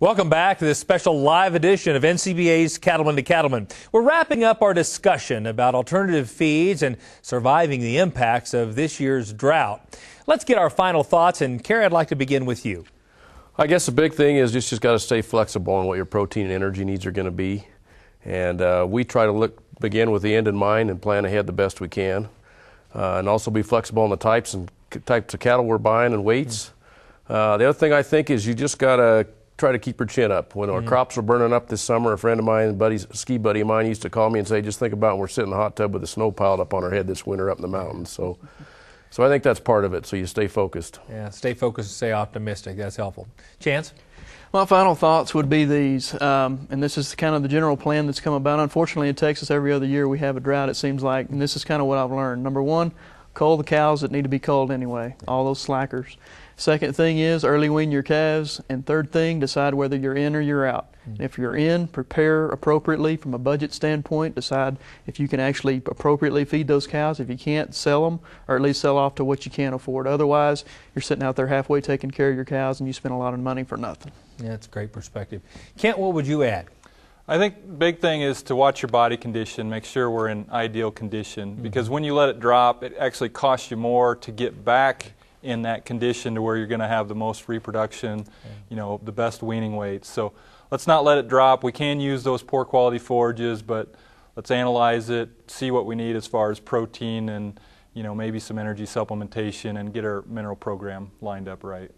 Welcome back to this special live edition of NCBA's Cattleman to Cattleman. We're wrapping up our discussion about alternative feeds and surviving the impacts of this year's drought. Let's get our final thoughts, and Carrie, I'd like to begin with you. I guess the big thing is just got to stay flexible on what your protein and energy needs are going to be. And we try to begin with the end in mind and plan ahead the best we can. And also be flexible on the types of cattle we're buying and weights. The other thing I think is you just got to try to keep your chin up. When our crops were burning up this summer, a friend of mine, a ski buddy of mine, used to call me and say, just think about when we're sitting in the hot tub with the snow piled up on our head this winter up in the mountains. So I think that's part of it, so you stay focused. Yeah, stay focused and stay optimistic. That's helpful. Chance? My final thoughts would be these, and this is kind of the general plan that's come about. Unfortunately, in Texas, every other year we have a drought, it seems like, and this is kind of what I've learned. Number one, cull the cows that need to be culled anyway, all those slackers. Second thing is early wean your calves, and third thing, decide whether you're in or you're out. If you're in, prepare appropriately from a budget standpoint. Decide if you can actually appropriately feed those cows. If you can't, sell them, or at least sell off to what you can't afford. Otherwise, you're sitting out there halfway taking care of your cows, and you spend a lot of money for nothing. Yeah, that's a great perspective. Kent, what would you add? I think the big thing is to watch your body condition, make sure we're in ideal condition, because when you let it drop, it actually costs you more to get back in that condition to where you're going to have the most reproduction, you know, the best weaning weights. So let's not let it drop. We can use those poor quality forages, but let's analyze it, see what we need as far as protein and, you know, maybe some energy supplementation, and get our mineral program lined up right.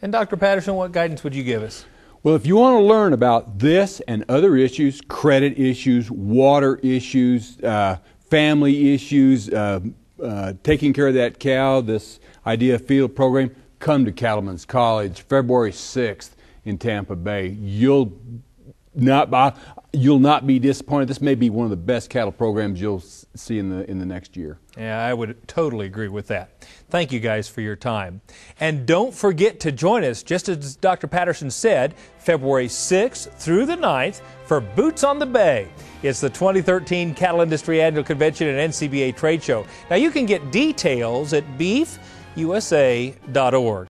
And Dr. Patterson, what guidance would you give us? Well, if you want to learn about this and other issues, credit issues, water issues, family issues, taking care of that cow, this Idea Field program, come to Cattlemen's College, February 6th in Tampa Bay. You'll not be disappointed. This may be one of the best cattle programs you'll see in the next year. Yeah, I would totally agree with that. Thank you guys for your time. And don't forget to join us, just as Dr. Patterson said, February 6th through the 9th for Boots on the Bay. It's the 2013 Cattle Industry Annual Convention and NCBA Trade Show. Now you can get details at beefusa.org.